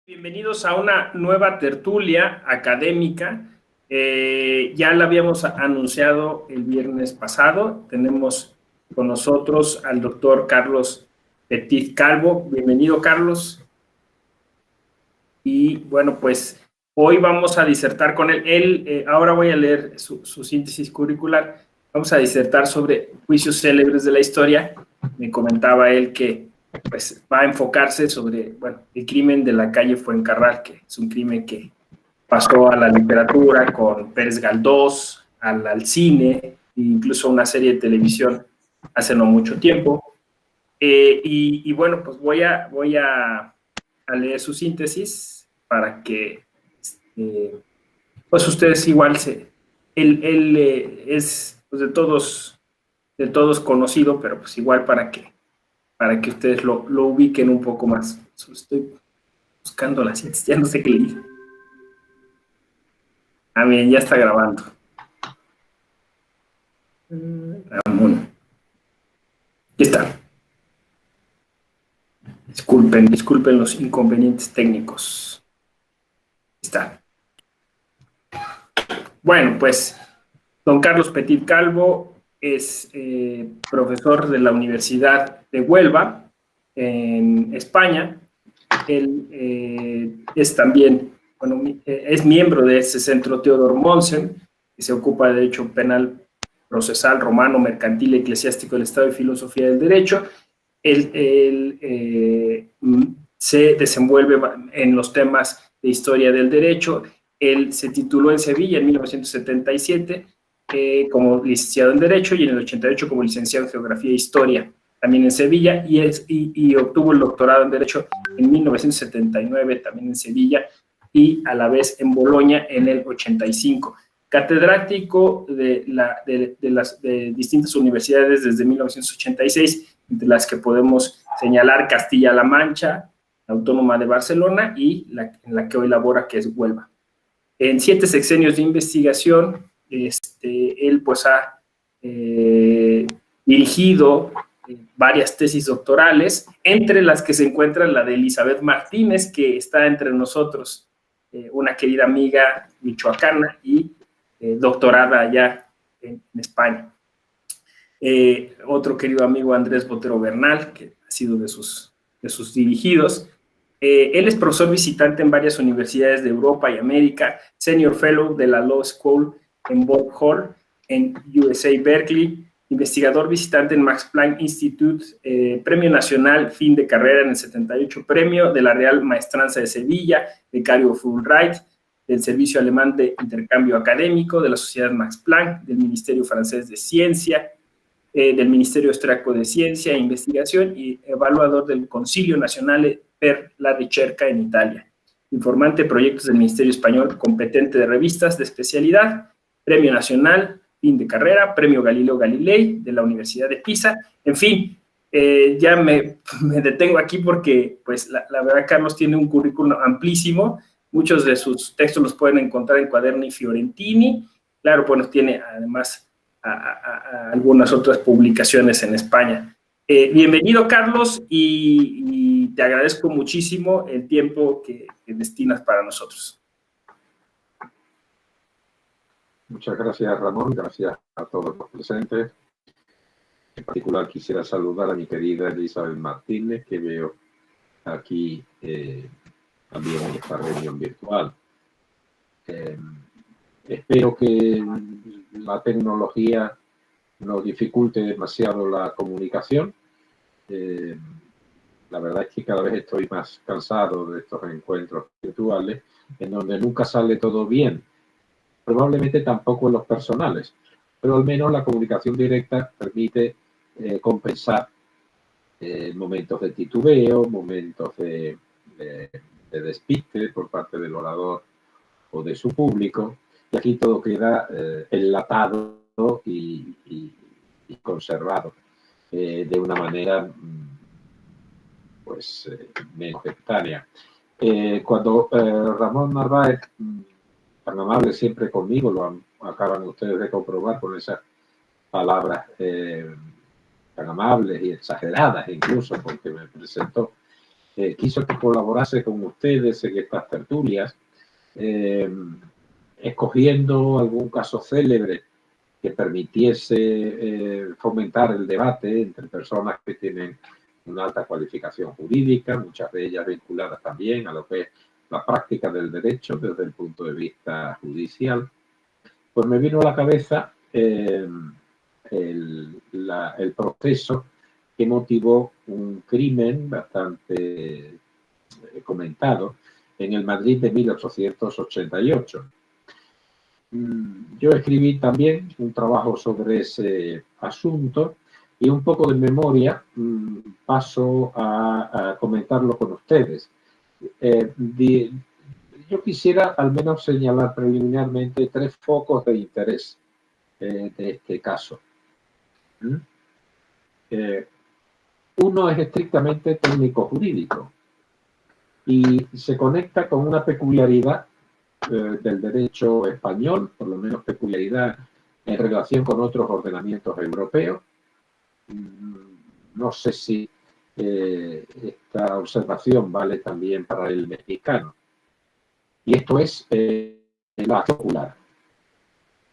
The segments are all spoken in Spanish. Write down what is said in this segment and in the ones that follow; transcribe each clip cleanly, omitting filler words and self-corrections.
Bienvenidos a una nueva tertulia académica. Ya la habíamos anunciado el viernes pasado. Tenemos con nosotros al doctor Carlos Petit Calvo. Bienvenido, Carlos. Y bueno, pues hoy vamos a disertar con él. Ahora voy a leer su síntesis curricular. Vamos a disertar sobre juicios célebres de la historia. Me comentaba él que pues va a enfocarse sobre, bueno, el crimen de la calle Fuencarral, que es un crimen que pasó a la literatura con Pérez Galdós, al cine, e incluso una serie de televisión hace no mucho tiempo. Y bueno, pues voy a leer su síntesis para que pues ustedes igual él es pues de todos conocido, pero pues igual para que ustedes lo ubiquen un poco más. Estoy buscando la síntesis, ya no sé qué le dije. Ah, bien, ya está grabando. Ramón. Aquí está. Disculpen los inconvenientes técnicos. Está. Bueno, pues, don Carlos Petit Calvo es profesor de la Universidad de Huelva, en España. Él es también, bueno, es miembro de ese centro Theodor Mommsen, que se ocupa de derecho penal procesal, romano, mercantil, eclesiástico del Estado y filosofía del derecho. Él se desenvuelve en los temas de historia del derecho. Él se tituló en Sevilla en 1977 como licenciado en Derecho y en el 88 como licenciado en Geografía e Historia, también en Sevilla, y obtuvo el doctorado en Derecho en 1979, también en Sevilla, y a la vez en Bolonia en el 85. Catedrático de las distintas universidades desde 1986, entre las que podemos señalar Castilla-La Mancha, la Autónoma de Barcelona y en la que hoy labora, que es Huelva. En 7 sexenios de investigación, él pues ha dirigido varias tesis doctorales, entre las que se encuentra la de Elizabeth Martínez, que está entre nosotros, una querida amiga michoacana y doctorada allá en España. Otro querido amigo, Andrés Botero Bernal, que ha sido de sus dirigidos. Él es profesor visitante en varias universidades de Europa y América, senior fellow de la Law School en Bob Hall, en USA Berkeley, investigador visitante en Max Planck Institute, Premio Nacional Fin de Carrera en el 78, Premio de la Real Maestranza de Sevilla, becario Fulbright, del Servicio Alemán de Intercambio Académico, de la Sociedad Max Planck, del Ministerio Francés de Ciencia, del Ministerio Austriaco de Ciencia e Investigación y evaluador del Concilio Nacional per la Ricerca en Italia. Informante de proyectos del Ministerio Español, competente de revistas de especialidad, Premio Nacional, fin de carrera, Premio Galileo Galilei de la Universidad de Pisa. En fin, ya me detengo aquí porque pues la verdad Carlos tiene un currículum amplísimo. Muchos de sus textos los pueden encontrar en Quaderni Fiorentini. Claro, bueno, tiene además a algunas otras publicaciones en España. Bienvenido, Carlos, y te agradezco muchísimo el tiempo que destinas para nosotros. Muchas gracias, Ramón. Gracias a todos los presentes. En particular quisiera saludar a mi querida Elizabeth Martínez, que veo aquí también en esta reunión virtual. Espero que la tecnología no dificulte demasiado la comunicación. La verdad es que cada vez estoy más cansado de estos encuentros virtuales en donde nunca sale todo bien. Probablemente tampoco en los personales, pero al menos la comunicación directa permite compensar momentos de titubeo, momentos de despiste por parte del orador o de su público, y aquí todo queda enlatado y conservado de una manera pues menos espontánea. Cuando Ramón Narváez, tan amable siempre conmigo, lo acaban ustedes de comprobar con esas palabras tan amables y exageradas incluso, porque me presentó, quiso que colaborase con ustedes en estas tertulias, escogiendo algún caso célebre que permitiese fomentar el debate entre personas que tienen una alta cualificación jurídica, muchas de ellas vinculadas también a lo que es la práctica del derecho desde el punto de vista judicial. Pues me vino a la cabeza el proceso que motivó un crimen bastante comentado en el Madrid de 1888. Yo escribí también un trabajo sobre ese asunto y un poco de memoria paso a comentarlo con ustedes. Yo quisiera al menos señalar preliminarmente 3 focos de interés de este caso. Uno es estrictamente técnico-jurídico y se conecta con una peculiaridad del derecho español, por lo menos peculiaridad en relación con otros ordenamientos europeos. No sé si esta observación vale también para el mexicano. Y esto es la acción popular.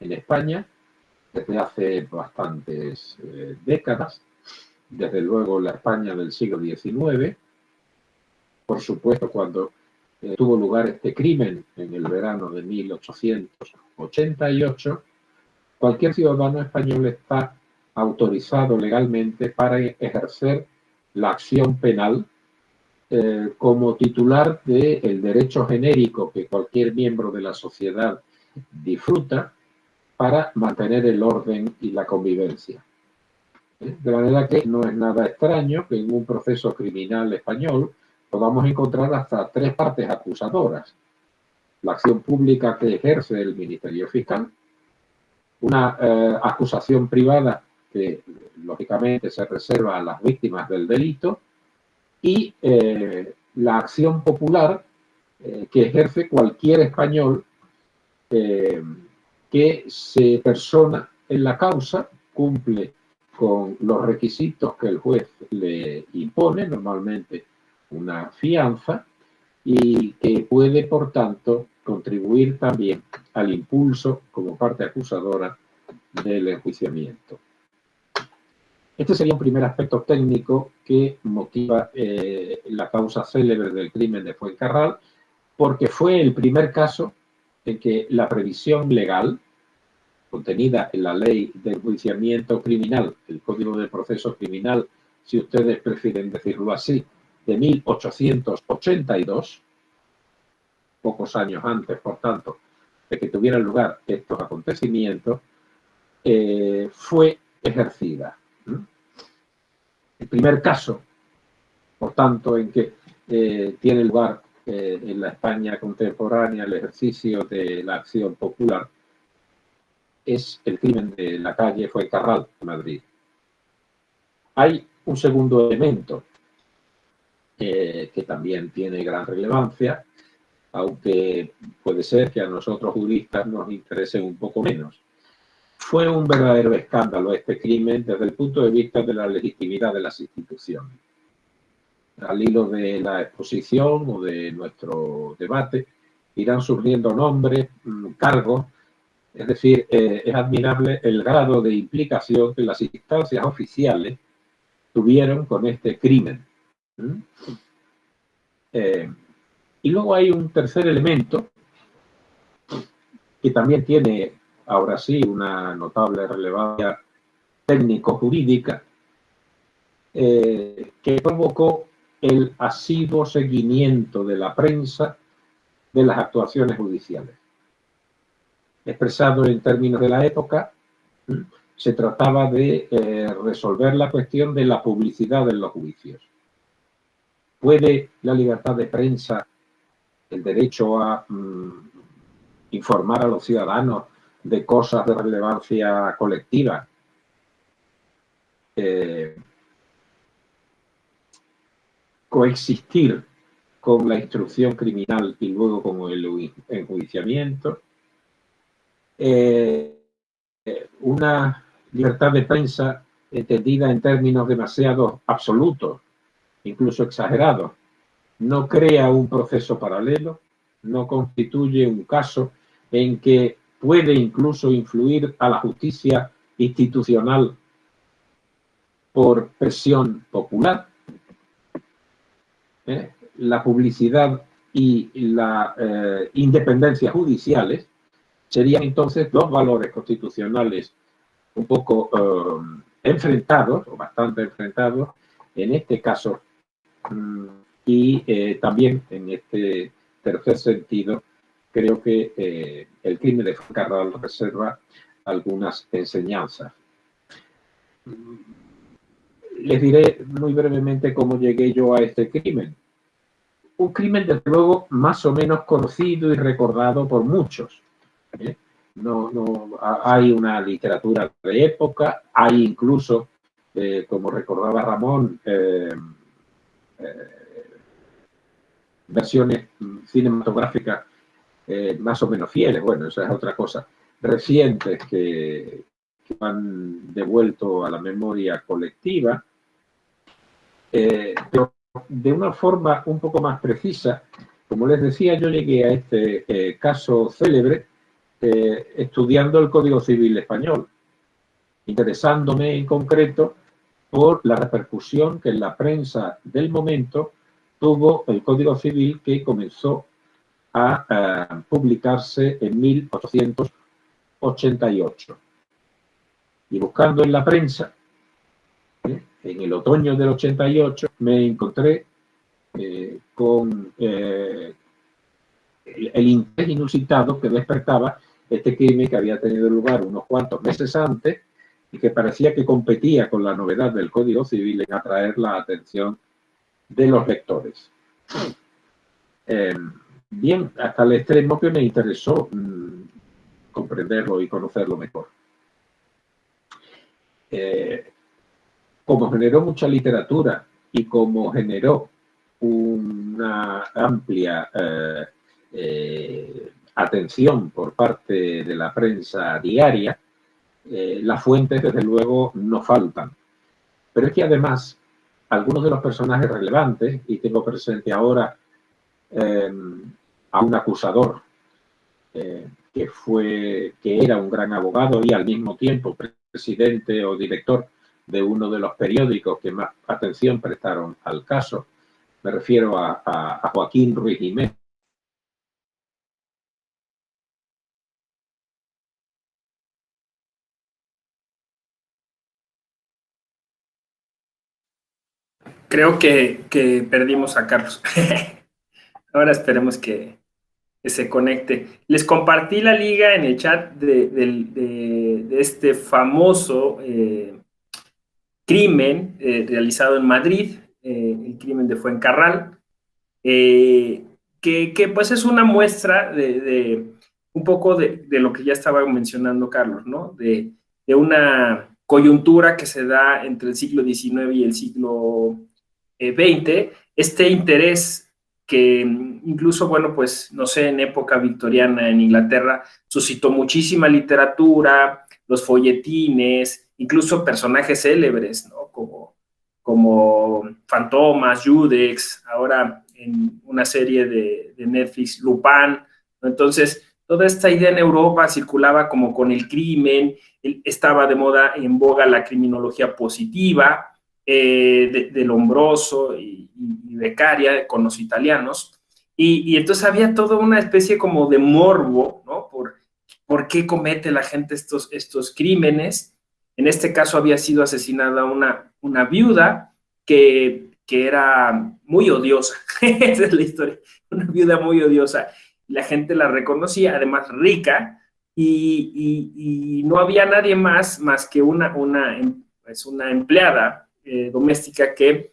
En España, desde hace bastantes décadas, desde luego la España del siglo XIX, por supuesto cuando tuvo lugar este crimen en el verano de 1888, cualquier ciudadano español está autorizado legalmente para ejercer la acción penal como titular del derecho genérico que cualquier miembro de la sociedad disfruta para mantener el orden y la convivencia. De manera que no es nada extraño que en un proceso criminal español podamos encontrar hasta 3 partes acusadoras. La acción pública que ejerce el Ministerio Fiscal, una acusación privada que lógicamente se reserva a las víctimas del delito y la acción popular que ejerce cualquier español que se persona en la causa, cumple con los requisitos que el juez le impone, normalmente una fianza, y que puede, por tanto, contribuir también al impulso como parte acusadora del enjuiciamiento. Este sería un primer aspecto técnico que motiva la causa célebre del crimen de Fuencarral, porque fue el primer caso en que la previsión legal contenida en la ley de enjuiciamiento criminal, el Código de Proceso Criminal, si ustedes prefieren decirlo así, de 1882, pocos años antes, por tanto, de que tuvieran lugar estos acontecimientos, fue ejercida. El primer caso, por tanto, en que tiene lugar en la España contemporánea el ejercicio de la acción popular, es el crimen de la calle Fuencarral, de Madrid. Hay un segundo elemento que también tiene gran relevancia, aunque puede ser que a nosotros juristas nos interese un poco menos. Fue un verdadero escándalo este crimen desde el punto de vista de la legitimidad de las instituciones. Al hilo de la exposición o de nuestro debate irán surgiendo nombres, cargos. Es decir, es admirable el grado de implicación que las instancias oficiales tuvieron con este crimen. Y luego hay un tercer elemento que también tiene, ahora sí, una notable relevancia técnico-jurídica, que provocó el asiduo seguimiento de la prensa de las actuaciones judiciales. Expresado en términos de la época, se trataba de resolver la cuestión de la publicidad en los juicios. ¿Puede la libertad de prensa, el derecho a informar a los ciudadanos de cosas de relevancia colectiva, coexistir con la instrucción criminal y luego con el enjuiciamiento? Una libertad de prensa entendida en términos demasiado absolutos, incluso exagerados, no crea un proceso paralelo, no constituye un caso en que puede incluso influir a la justicia institucional por presión popular. La publicidad y la independencia judiciales serían entonces dos valores constitucionales un poco enfrentados, o bastante enfrentados, en este caso, y también en este tercer sentido, creo que el crimen de Fuencarral reserva algunas enseñanzas. Les diré muy brevemente cómo llegué yo a este crimen. Un crimen, desde luego, más o menos conocido y recordado por muchos. Hay una literatura de época, hay incluso, como recordaba Ramón, versiones cinematográficas más o menos fieles, bueno, esa es otra cosa, recientes que han devuelto a la memoria colectiva, pero de una forma un poco más precisa. Como les decía, yo llegué a este caso célebre estudiando el Código Civil español, interesándome en concreto por la repercusión que en la prensa del momento tuvo el Código Civil, que comenzó a publicarse en 1888. Y buscando en la prensa, en el otoño del 88, me encontré con el interés inusitado que despertaba este crimen, que había tenido lugar unos cuantos meses antes y que parecía que competía con la novedad del Código Civil en atraer la atención de los lectores. Bien, hasta el extremo que me interesó comprenderlo y conocerlo mejor. Como generó mucha literatura y como generó una amplia atención por parte de la prensa diaria, las fuentes, desde luego, no faltan. Pero es que además, algunos de los personajes relevantes, y tengo presente ahora a un acusador que era un gran abogado y al mismo tiempo presidente o director de uno de los periódicos que más atención prestaron al caso. Me refiero a Joaquín Ruiz Jiménez. Creo que perdimos a Carlos. Ahora esperemos que se conecte. Les compartí la liga en el chat de este famoso crimen realizado en Madrid, el crimen de Fuencarral, que pues es una muestra de un poco de lo que ya estaba mencionando Carlos, ¿no? De una coyuntura que se da entre el siglo XIX y el siglo XX, este interés que incluso, bueno, pues, no sé, en época victoriana en Inglaterra suscitó muchísima literatura, los folletines, incluso personajes célebres, ¿no? Como Fantomas, Judex, ahora en una serie de Netflix, Lupin, ¿no? Entonces, toda esta idea en Europa circulaba como con el crimen, estaba de moda, en boga la criminología positiva, de Lombroso y Beccaria con los italianos, y entonces había toda una especie como de morbo, ¿no? Por qué comete la gente estos crímenes. En este caso había sido asesinada una viuda que era muy odiosa. Esa es la historia, una viuda muy odiosa. La gente la reconocía, además rica, y no había nadie más que una empleada doméstica que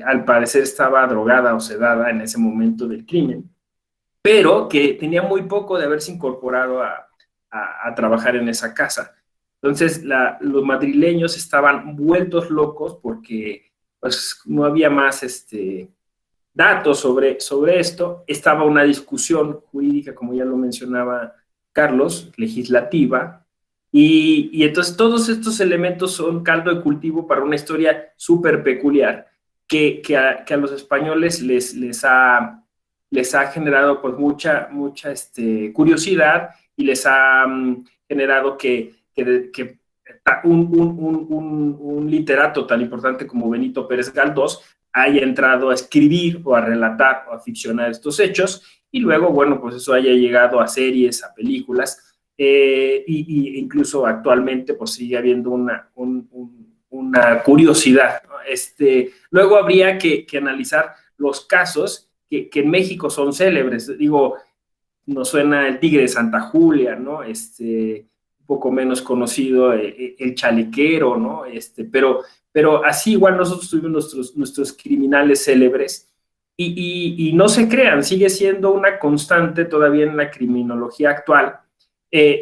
al parecer estaba drogada o sedada en ese momento del crimen, pero que tenía muy poco de haberse incorporado a trabajar en esa casa. Entonces los madrileños estaban vueltos locos porque pues, no había más datos sobre esto. Estaba una discusión jurídica, como ya lo mencionaba Carlos, legislativa, y entonces todos estos elementos son caldo de cultivo para una historia súper peculiar que a los españoles les ha generado pues mucha curiosidad, y les ha generado que un literato tan importante como Benito Pérez Galdós haya entrado a escribir o a relatar o a ficcionar estos hechos, y luego, bueno, pues eso haya llegado a series, a películas, y incluso actualmente pues sigue habiendo una curiosidad, ¿no? Luego habría que analizar los casos que en México son célebres. Digo, nos suena el Tigre de Santa Julia, ¿no? Un poco menos conocido, el Chalequero, ¿no? Pero así igual nosotros tuvimos nuestros criminales célebres, y no se crean, sigue siendo una constante todavía en la criminología actual.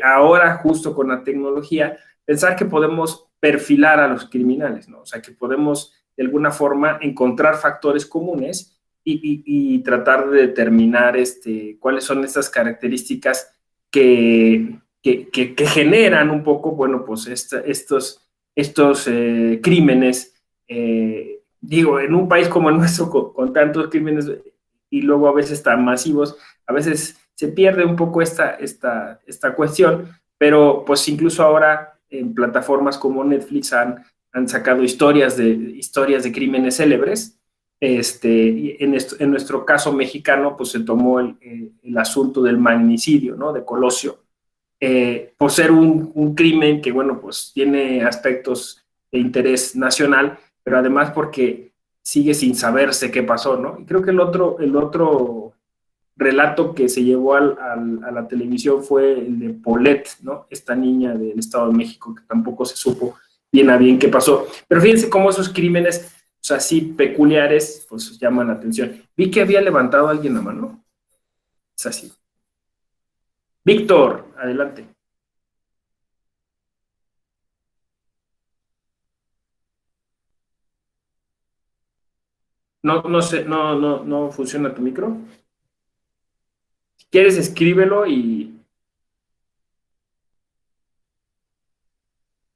Ahora, justo con la tecnología, pensar que podemos perfilar a los criminales, ¿no? O sea, que podemos de alguna forma encontrar factores comunes y tratar de determinar cuáles son estas características que generan un poco, bueno, pues estos crímenes. Digo, en un país como el nuestro, con tantos crímenes, y luego a veces tan masivos, a veces se pierde un poco esta cuestión, pero pues incluso ahora en plataformas como Netflix han sacado historias de crímenes célebres. En nuestro caso mexicano, pues se tomó el asunto del magnicidio, ¿no? De Colosio, por ser un crimen que, bueno, pues tiene aspectos de interés nacional, pero además porque sigue sin saberse qué pasó, ¿no? Y creo que el otro relato que se llevó a la televisión fue el de Paulette, ¿no? Esta niña del Estado de México, que tampoco se supo bien a bien qué pasó. Pero fíjense cómo esos crímenes, o sea, así peculiares, pues llaman la atención. Vi que había levantado a alguien la mano. Es así. Víctor, adelante. No sé, no funciona tu micro. Si quieres, escríbelo. Y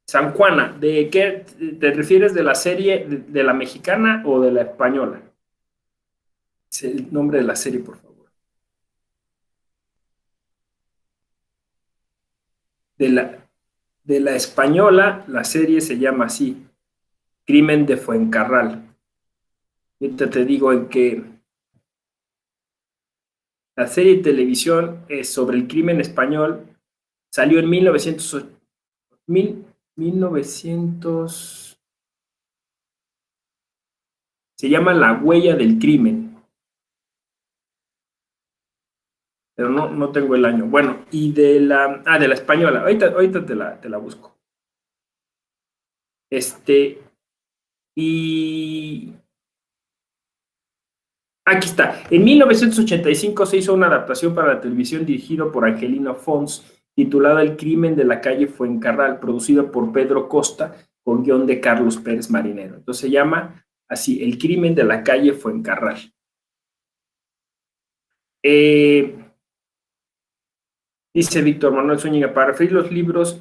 San Juana, ¿de qué te refieres? ¿De la serie, de la mexicana o de la española? Es el nombre de la serie, por favor. De la española, la serie se llama así, Crimen de Fuencarral. Ahorita te digo en qué. La serie de televisión es sobre el crimen español, salió en 1900, se llama La Huella del Crimen, pero no tengo el año. Bueno, y de la española, ahorita te la busco. Y aquí está. En 1985 se hizo una adaptación para la televisión dirigido por Angelino Fons, titulada El crimen de la calle Fuencarral, producido por Pedro Costa, con guión de Carlos Pérez Marinero. Entonces se llama así, El crimen de la calle Fuencarral. Dice Víctor Manuel Zúñiga, para referir los libros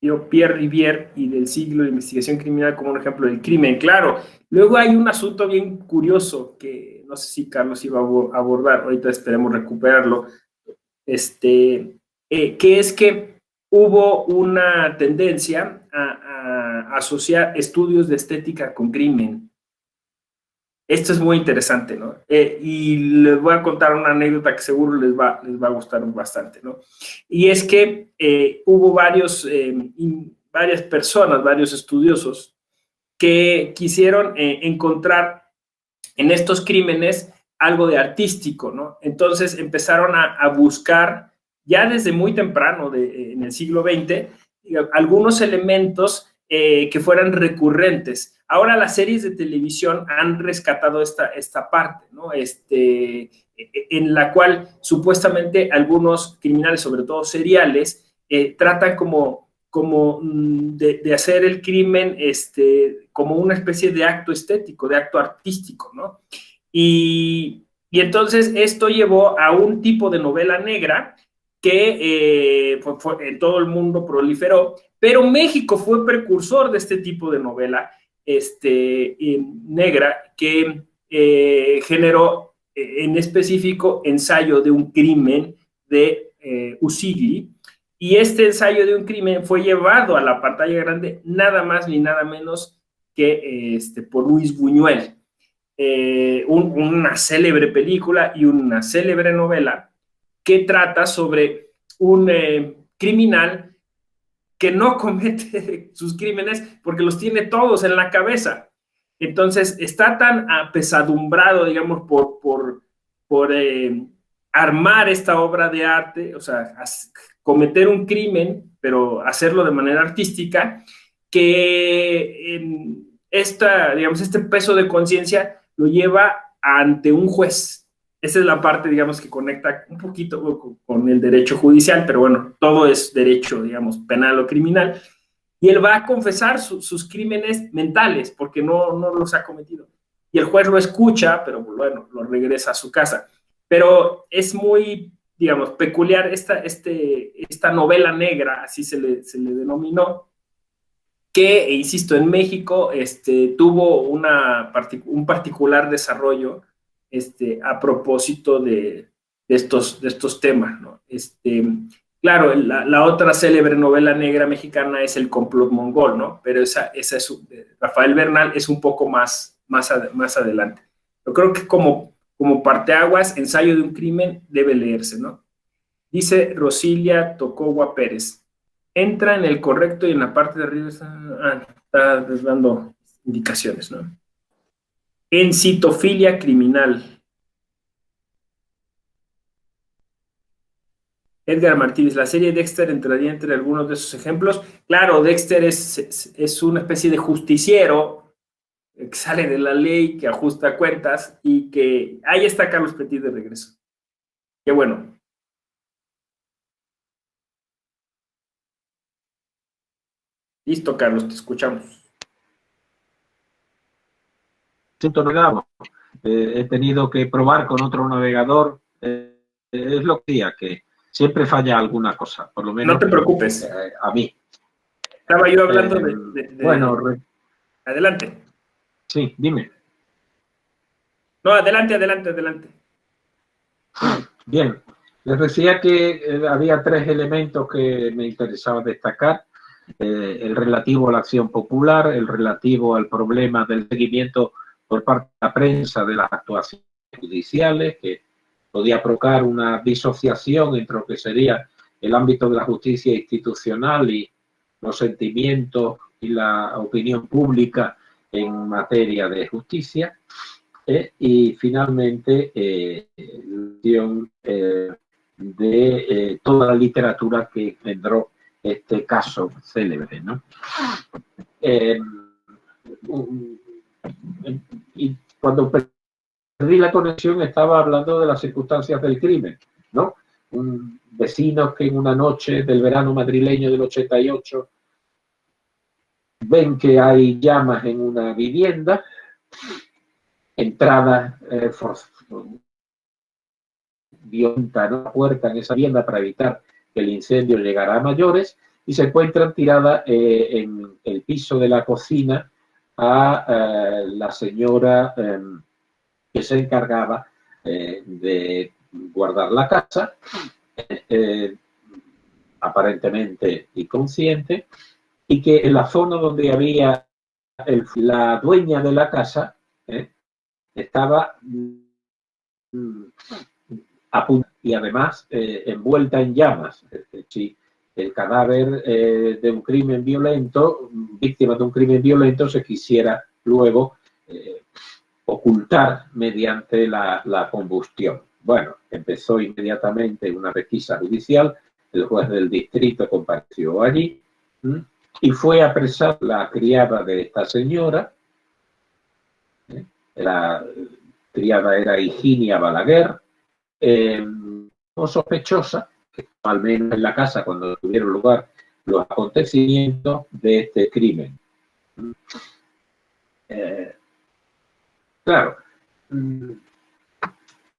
dio Pierre Rivière y del siglo de investigación criminal como un ejemplo del crimen. Claro, luego hay un asunto bien curioso que no sé si Carlos iba a abordar, ahorita esperemos recuperarlo, que es que hubo una tendencia a asociar estudios de estética con crimen. Esto es muy interesante, ¿no? Y les voy a contar una anécdota que seguro les va a gustar bastante, ¿no? Y es que hubo varias personas, varios estudiosos, que quisieron encontrar en estos crímenes algo de artístico, ¿no? Entonces empezaron a buscar, ya desde muy temprano, en el siglo XX, algunos elementos que fueran recurrentes. Ahora las series de televisión han rescatado esta parte, ¿no? En la cual supuestamente algunos criminales, sobre todo seriales, tratan como de hacer el crimen como una especie de acto estético, de acto artístico, ¿no? Y entonces esto llevó a un tipo de novela negra que en todo el mundo proliferó, pero México fue precursor de este tipo de novela, negra que generó en específico Ensayo de un crimen de Usigli, y este ensayo de un crimen fue llevado a la pantalla grande nada más ni nada menos que por Luis Buñuel. Una célebre película y una célebre novela que trata sobre un criminal que no comete sus crímenes porque los tiene todos en la cabeza. Entonces está tan apesadumbrado, digamos, por armar esta obra de arte, o sea, cometer un crimen, pero hacerlo de manera artística, que digamos, este peso de conciencia lo lleva ante un juez. Esa es la parte, digamos, que conecta un poquito con el derecho judicial, pero bueno, todo es derecho, digamos, penal o criminal. Y él va a confesar sus crímenes mentales, porque no los ha cometido. Y el juez lo escucha, pero bueno, lo regresa a su casa. Pero es muy, digamos, peculiar esta novela negra, así se le denominó, que, insisto, en México tuvo un particular desarrollo a propósito de estos temas, ¿no? Claro, la otra célebre novela negra mexicana es El complot mongol, ¿no? Pero esa es Rafael Bernal es un poco más adelante. Yo creo que como parteaguas, Ensayo de un crimen debe leerse, ¿no? Dice Rosilia Tocogua Pérez. Entra en el correcto y en la parte de arriba está dando indicaciones, ¿no? Encitofilia criminal. Edgar Martínez, la serie Dexter entraría entre algunos de esos ejemplos. Claro, Dexter es una especie de justiciero que sale de la ley, que ajusta cuentas y que... Ahí está Carlos Petit de regreso. Qué bueno. Listo, Carlos, te escuchamos. He tenido que probar con otro navegador. Es lo que decía, que siempre falla alguna cosa, por lo menos. No te preocupes. A mí. Estaba yo hablando Bueno, adelante. Sí, dime. No, adelante. Bien. Les decía que había 3 elementos que me interesaba destacar. El relativo a la acción popular, el relativo al problema del seguimiento por parte de la prensa de las actuaciones judiciales, que podía provocar una disociación entre lo que sería el ámbito de la justicia institucional y los sentimientos y la opinión pública en materia de justicia. Y finalmente, de toda la literatura que engendró este caso célebre, ¿no? Y cuando perdí la conexión estaba hablando de las circunstancias del crimen, ¿no? Vecinos que en una noche del verano madrileño del 88 ven que hay llamas en una vivienda, entrada violenta, ¿no? La puerta en esa vivienda para evitar que el incendio llegara a mayores, y se encuentran tirada en el piso de la cocina a la señora que se encargaba de guardar la casa, aparentemente inconsciente, y que en la zona donde había la dueña de la casa estaba y además envuelta en llamas. Si el cadáver de un crimen violento, víctima de un crimen violento, se quisiera luego ocultar mediante la combustión. Bueno, empezó inmediatamente una pesquisa judicial, el juez del distrito compareció allí y fue apresada la criada de esta señora. La criada era Higinia Balaguer, no sospechosa, al menos en la casa cuando tuvieron lugar los acontecimientos de este crimen. Claro,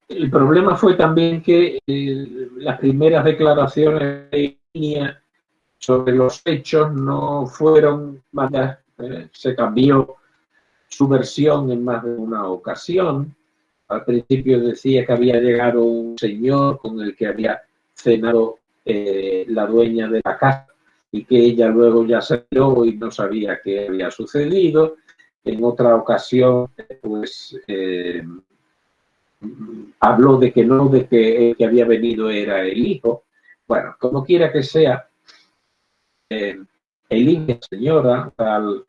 el problema fue también que las primeras declaraciones de Higinia sobre los hechos no fueron mandadas, se cambió su versión en más de una ocasión. Al principio decía que había llegado un señor con el que había cenado la dueña de la casa y que ella luego ya salió y no sabía qué había sucedido. En otra ocasión, pues, habló de que no, de que el que había venido era el hijo. Bueno, como quiera que sea, el hijo de la señora, tal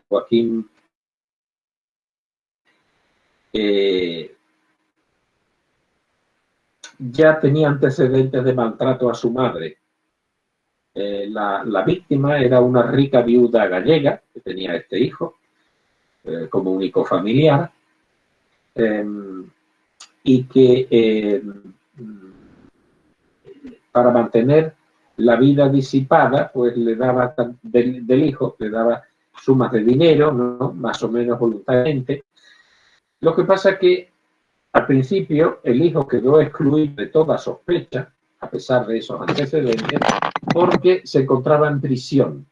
Joaquín, ya tenía antecedentes de maltrato a su madre. La víctima era una rica viuda gallega que tenía este hijo como único familiar y que para mantener la vida disipada, pues le daba del hijo, le daba sumas de dinero, ¿no? Más o menos voluntariamente. Lo que pasa es que al principio el hijo quedó excluido de toda sospecha, a pesar de esos antecedentes, porque se encontraba en prisión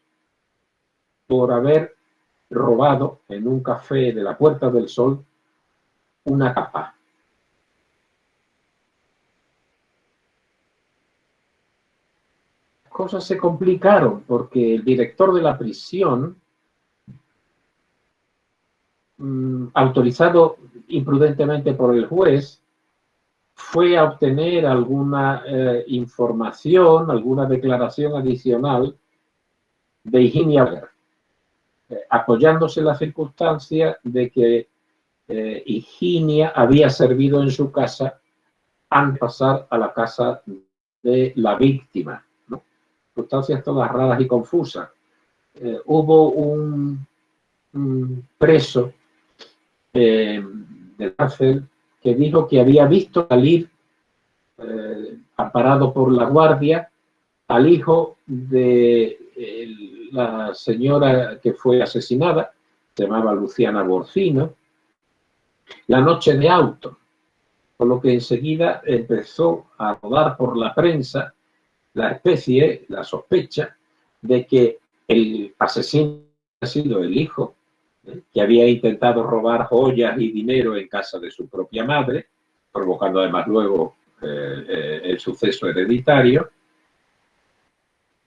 por haber robado en un café de la Puerta del Sol una capa. Las cosas se complicaron porque el director de la prisión, autorizado imprudentemente por el juez, fue a obtener alguna información, alguna declaración adicional de Higinia, apoyándose en la circunstancia de que Higinia había servido en su casa antes de pasar a la casa de la víctima, ¿no? Circunstancias todas raras y confusas. Hubo un preso de cárcel que dijo que había visto salir, amparado por la guardia, al hijo de la señora que fue asesinada, se llamaba Luciana Borcino, la noche de auto, por lo que enseguida empezó a rodar por la prensa la sospecha de que el asesino ha sido el hijo, que había intentado robar joyas y dinero en casa de su propia madre, provocando además luego el suceso hereditario,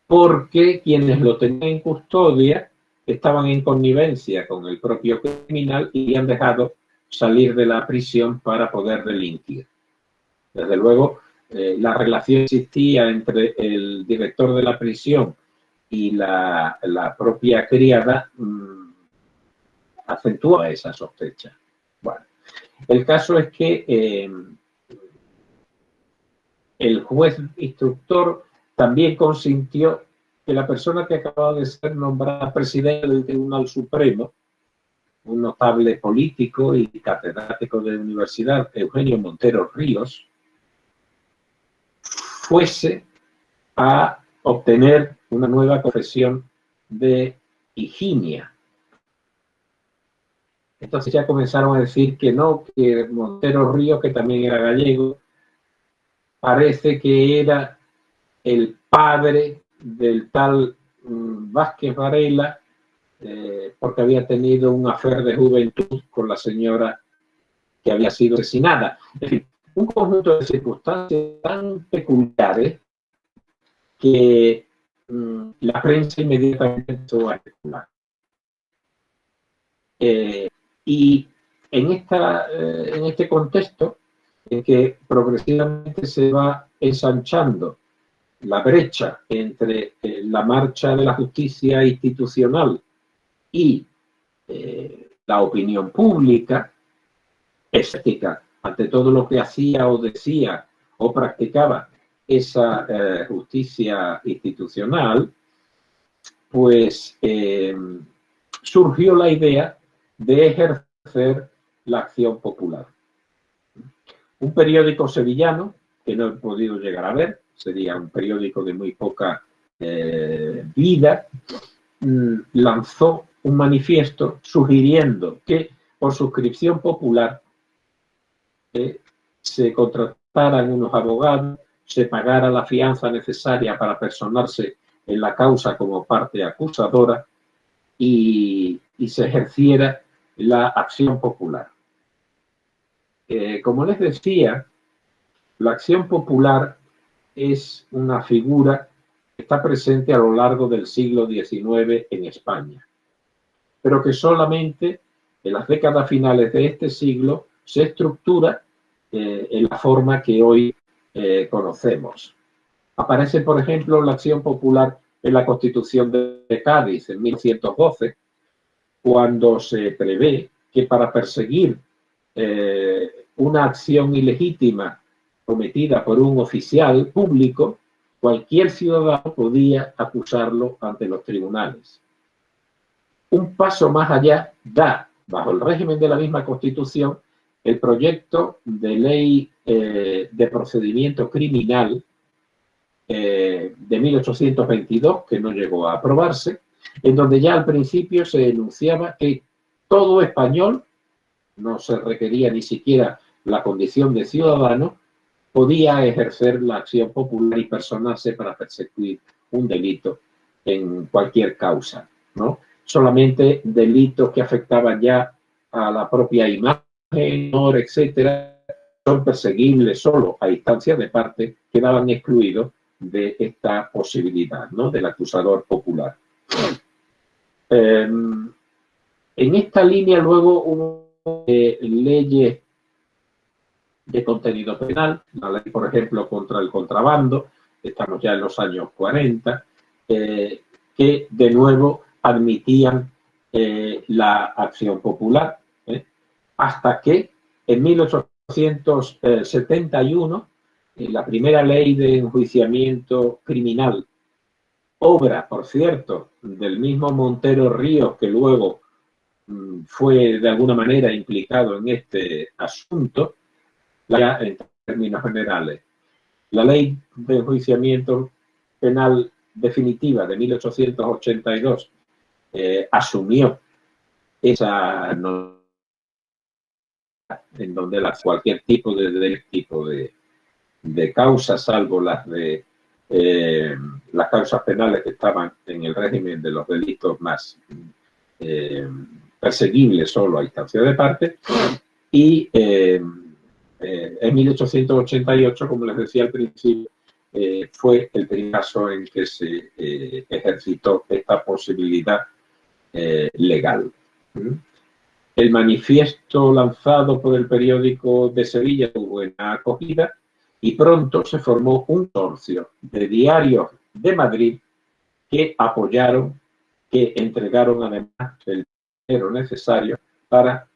porque quienes lo tenían en custodia estaban en connivencia con el propio criminal y habían dejado salir de la prisión para poder delinquir. Desde luego, la relación existía entre el director de la prisión y la propia criada acentúa esa sospecha. Bueno, el caso es que el juez instructor también consintió que la persona que acababa de ser nombrada presidente del Tribunal Supremo, un notable político y catedrático de la universidad, Eugenio Montero Ríos, fuese a obtener una nueva confesión de Higinia. Entonces ya comenzaron a decir que no, que Montero Ríos, que también era gallego, parece que era el padre del tal Vázquez Varela, porque había tenido un affair de juventud con la señora que había sido asesinada. Es decir, un conjunto de circunstancias tan peculiares que la prensa inmediatamente empezó a especular. Y en este contexto, en que progresivamente se va ensanchando la brecha entre la marcha de la justicia institucional y la opinión pública, escéptica ante todo lo que hacía o decía o practicaba esa justicia institucional, pues surgió la idea de ejercer la acción popular. Un periódico sevillano, que no he podido llegar a ver, sería un periódico de muy poca vida, lanzó un manifiesto sugiriendo que por suscripción popular se contrataran unos abogados, se pagara la fianza necesaria para personarse en la causa como parte acusadora y y se ejerciera la acción popular. Como les decía, la acción popular es una figura que está presente a lo largo del siglo XIX en España, pero que solamente en las décadas finales de este siglo se estructura en la forma que hoy conocemos. Aparece, por ejemplo, la acción popular en la Constitución de Cádiz en 1912, cuando se prevé que para perseguir una acción ilegítima cometida por un oficial público, cualquier ciudadano podía acusarlo ante los tribunales. Un paso más allá da, bajo el régimen de la misma Constitución, el proyecto de ley de procedimiento criminal de 1822, que no llegó a aprobarse, en donde ya al principio se enunciaba que todo español, no se requería ni siquiera la condición de ciudadano, podía ejercer la acción popular y personarse para perseguir un delito en cualquier causa, ¿no? Solamente delitos que afectaban ya a la propia imagen, honor, etcétera, son perseguibles solo a instancia de parte, quedaban excluidos de esta posibilidad, ¿no?, del acusador popular. En esta línea luego hubo leyes de contenido penal, la ley, por ejemplo, contra el contrabando, estamos ya en los años 40, que de nuevo admitían la acción popular, hasta que en 1871 la primera ley de enjuiciamiento criminal, obra, por cierto, del mismo Montero Ríos, que luego fue de alguna manera implicado en este asunto, en términos generales. La ley de enjuiciamiento penal definitiva de 1882 asumió esa norma en donde cualquier tipo de causas, salvo las de las causas penales que estaban en el régimen de los delitos más perseguibles solo a instancia de parte, y en 1888, como les decía al principio, fue el primer caso en que se ejercitó esta posibilidad legal. El manifiesto lanzado por el periódico de Sevilla tuvo buena acogida y pronto se formó un consorcio de diarios de Madrid que apoyaron, que entregaron además el dinero necesario para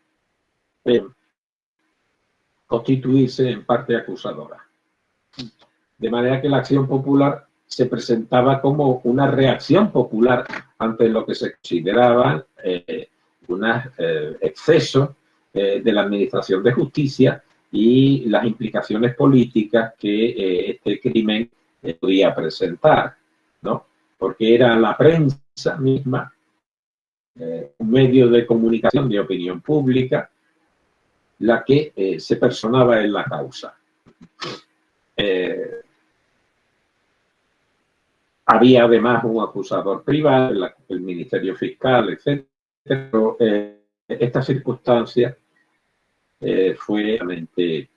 constituirse en parte acusadora. De manera que la acción popular se presentaba como una reacción popular ante lo que se consideraba un exceso de la administración de justicia y las implicaciones políticas que este crimen podía presentar, ¿no? Porque era la prensa misma, un medio de comunicación de opinión pública, la que se personaba en la causa. Había además un acusador privado, el Ministerio Fiscal, etc. Pero esta circunstancia fue realmente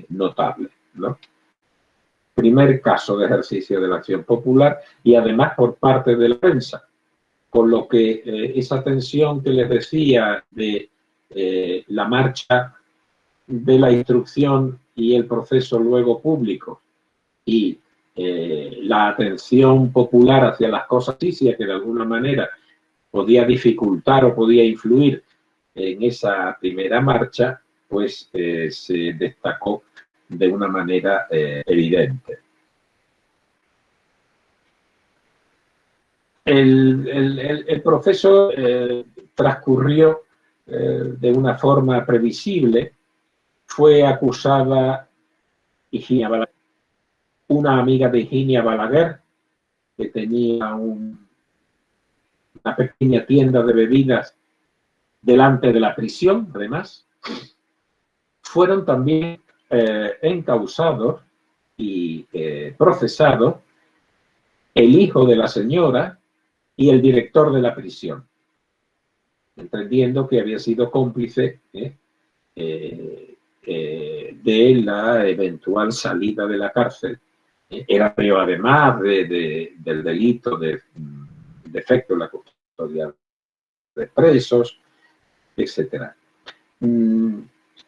notable, ¿no? Primer caso de ejercicio de la acción popular y además por parte de la prensa, con lo que esa tensión que les decía de la marcha de la instrucción y el proceso luego público y la atención popular hacia las cosas justicias que de alguna manera podía dificultar o podía influir en esa primera marcha, pues se destacó de una manera evidente. El proceso transcurrió de una forma previsible. Fue acusada Higinia Balaguer, una amiga de Higinia Balaguer, que tenía una pequeña tienda de bebidas delante de la prisión, además. Fueron también encausados y procesados el hijo de la señora y el director de la prisión. entendiendo que había sido cómplice de la eventual salida de la cárcel. Era reo además del delito de defecto en la custodia de presos, etcétera.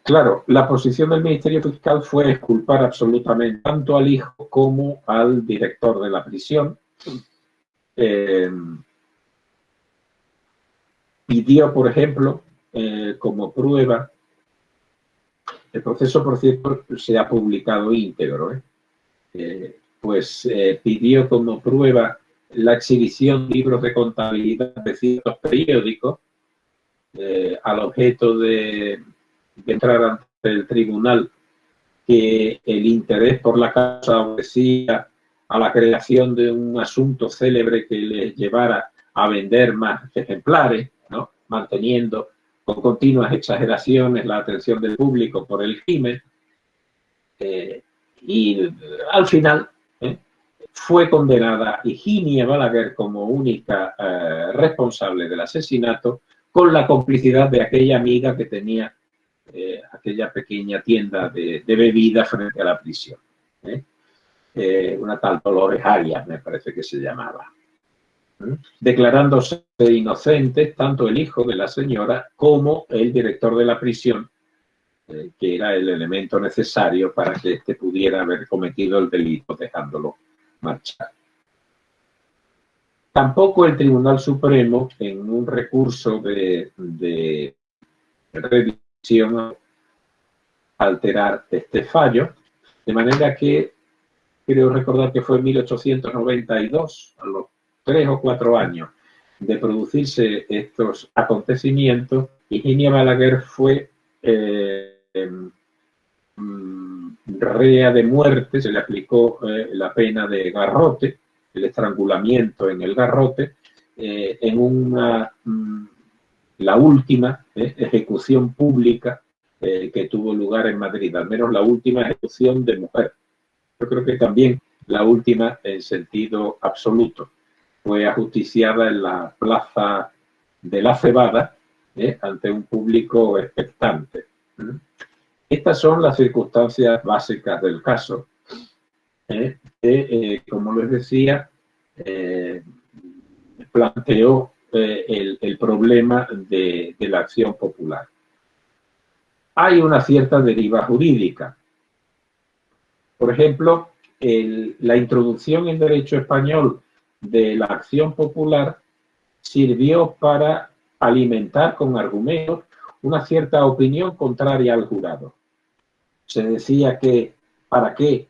Claro, la posición del Ministerio Fiscal fue exculpar absolutamente tanto al hijo como al director de la prisión. Pidió, por ejemplo, como prueba, el proceso, por cierto, se ha publicado íntegro, pidió como prueba la exhibición de libros de contabilidad de ciertos periódicos al objeto de entrar ante el tribunal que el interés por la causa obedecía a la creación de un asunto célebre que les llevara a vender más ejemplares, ¿no?, manteniendo con continuas exageraciones la atención del público por el crimen. Y al final fue condenada Higinia Balaguer como única responsable del asesinato, con la complicidad de aquella amiga que tenía aquella pequeña tienda de bebida frente a la prisión. Una tal Dolores Arias, me parece que se llamaba. Declarándose inocentes tanto el hijo de la señora como el director de la prisión, que era el elemento necesario para que éste pudiera haber cometido el delito dejándolo marchar. Tampoco el Tribunal Supremo, en un recurso de revisión, alterar este fallo, de manera que creo recordar que fue en 1892, a los 3 o 4 años de producirse estos acontecimientos, Higinia Balaguer fue rea de muerte, se le aplicó la pena de garrote, el estrangulamiento en el garrote, en la última ejecución pública que tuvo lugar en Madrid, al menos la última ejecución de mujer. Yo creo que también la última en sentido absoluto. Fue ajusticiada en la plaza de la Cebada ante un público expectante. Estas son las circunstancias básicas del caso. Como les decía, planteó el problema de la acción popular. Hay una cierta deriva jurídica. Por ejemplo, la introducción en derecho español de la acción popular sirvió para alimentar con argumentos una cierta opinión contraria al jurado. Se decía que para qué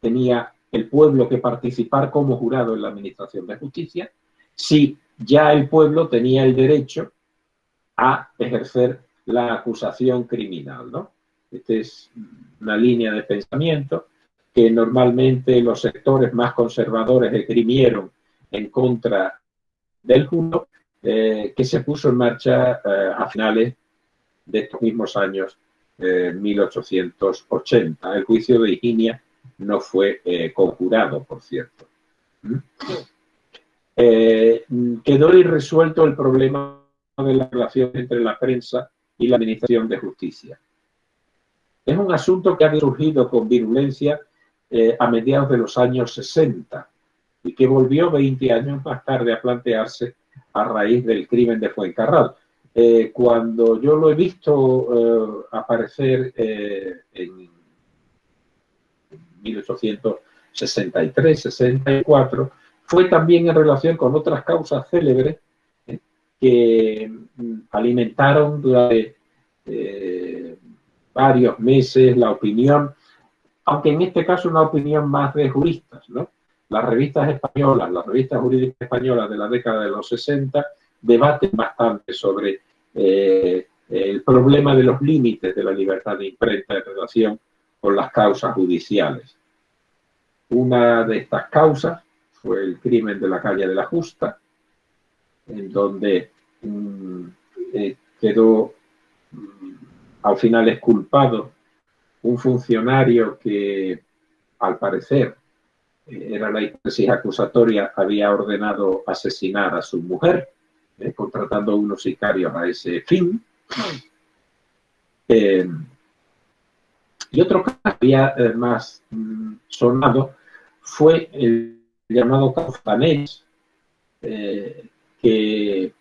tenía el pueblo que participar como jurado en la administración de justicia si ya el pueblo tenía el derecho a ejercer la acusación criminal, ¿no? Esta es una línea de pensamiento que normalmente los sectores más conservadores esgrimieron en contra del jurado, que se puso en marcha a finales de estos mismos años, 1880. El juicio de Higinia no fue conjurado, por cierto. Quedó irresuelto el problema de la relación entre la prensa y la administración de justicia. Es un asunto que ha surgido con virulencia a mediados de los años 60 y que volvió 20 años más tarde a plantearse a raíz del crimen de Fuencarral. Cuando yo lo he visto aparecer en 1863-64, fue también en relación con otras causas célebres que alimentaron durante varios meses la opinión, aunque en este caso una opinión más de juristas, ¿no? Las revistas españolas, las revistas jurídicas españolas de la década de los 60 debaten bastante sobre el problema de los límites de la libertad de imprenta en relación con las causas judiciales. Una de estas causas fue el crimen de la calle de la Justa, en donde quedó al final exculpado un funcionario que, al parecer, era la hipótesis acusatoria, había ordenado asesinar a su mujer contratando unos sicarios a ese fin. Y otro que había más sonado fue el llamado caso Fontanejas, que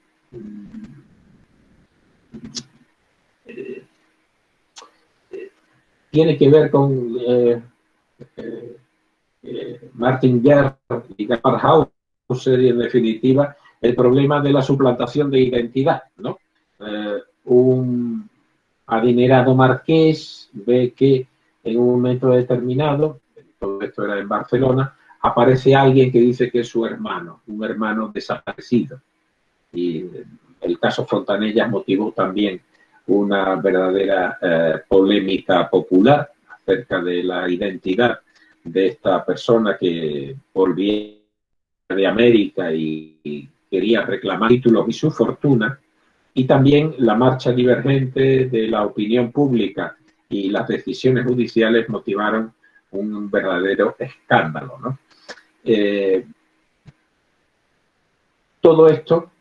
tiene que ver con Martin Guerre y Gaspar Hauser, y en definitiva el problema de la suplantación de identidad, ¿no? Un adinerado marqués ve que en un momento determinado, todo esto era en Barcelona, aparece alguien que dice que es su hermano, un hermano desaparecido. Y el caso Fontanellas motivó también una verdadera polémica popular acerca de la identidad de esta persona que volvía de América y quería reclamar títulos y su fortuna, y también la marcha divergente de la opinión pública y las decisiones judiciales motivaron un verdadero escándalo, ¿no? Todo esto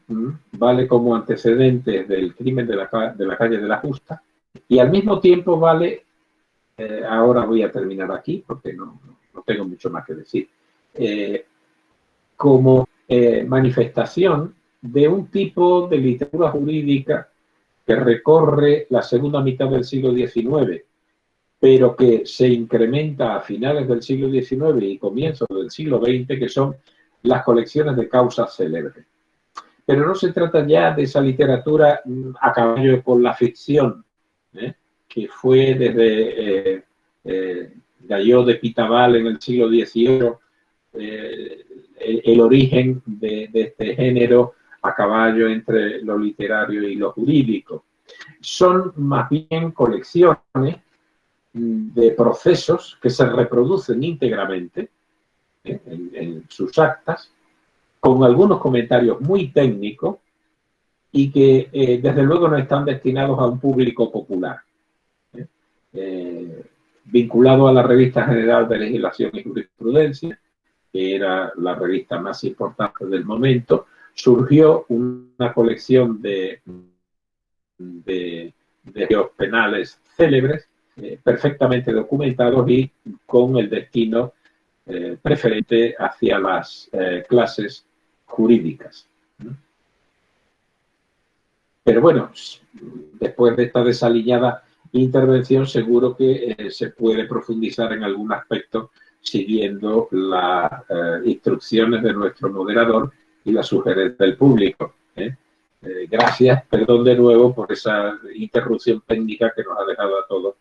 vale como antecedentes del crimen de la calle de la Justa, y al mismo tiempo vale, ahora voy a terminar aquí porque no tengo mucho más que decir, como manifestación de un tipo de literatura jurídica que recorre la segunda mitad del siglo XIX, pero que se incrementa a finales del siglo XIX y comienzos del siglo XX, que son las colecciones de causas célebres. Pero no se trata ya de esa literatura a caballo con la ficción, que fue desde Galló de Pitaval en el siglo XVIII, el origen de este género a caballo entre lo literario y lo jurídico. Son más bien colecciones de procesos que se reproducen íntegramente en sus actas, con algunos comentarios muy técnicos y que desde luego no están destinados a un público popular. Vinculado a la Revista General de Legislación y Jurisprudencia, que era la revista más importante del momento, surgió una colección de penales célebres, perfectamente documentados y con el destino preferente hacia las clases jurídicas. Pero bueno, después de esta desaliñada intervención, seguro que se puede profundizar en algún aspecto siguiendo las instrucciones de nuestro moderador y las sugerencias del público. Gracias, perdón de nuevo por esa interrupción técnica que nos ha dejado a todos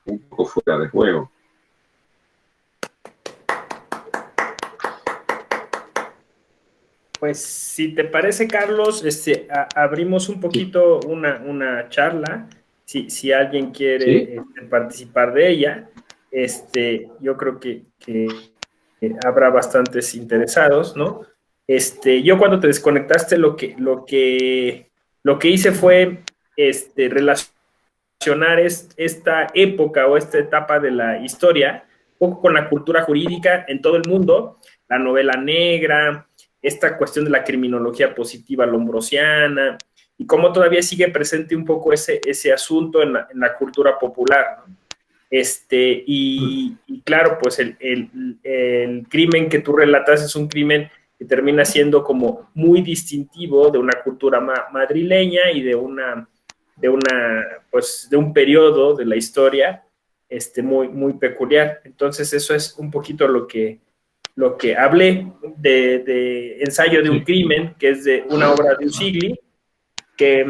un poco fuera de juego. Pues si te parece, Carlos, abrimos un poquito una charla, si alguien quiere participar de ella. Yo creo que habrá bastantes interesados, ¿no? Yo cuando te desconectaste lo que hice fue relacionar esta época o esta etapa de la historia un poco con la cultura jurídica en todo el mundo, la novela negra, esta cuestión de la criminología positiva lombrosiana, y cómo todavía sigue presente un poco ese asunto en la cultura popular, ¿no? Y claro, pues el crimen que tú relatas es un crimen que termina siendo como muy distintivo de una cultura madrileña y de un periodo de la historia muy, muy peculiar. Entonces eso es un poquito lo que hablé de Ensayo de un crimen, que es de una obra de Usigli, que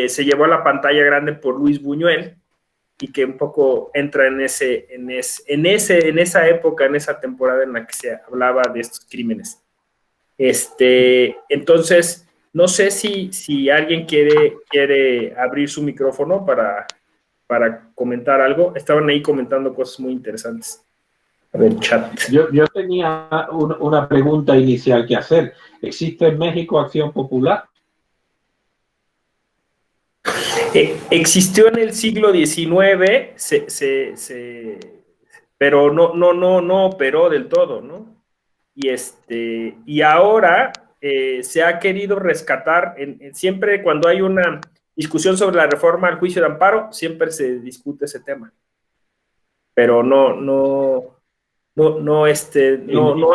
se llevó a la pantalla grande por Luis Buñuel, y que un poco entra en esa época, en esa temporada en la que se hablaba de estos crímenes. Entonces, no sé si alguien quiere abrir su micrófono para comentar algo. Estaban ahí comentando cosas muy interesantes. A ver, chat. Yo tenía una pregunta inicial que hacer. ¿Existe en México Acción Popular? Existió en el siglo XIX, pero no operó del todo, ¿no? Y ahora se ha querido rescatar, siempre cuando hay una discusión sobre la reforma al juicio de amparo, siempre se discute ese tema. Pero no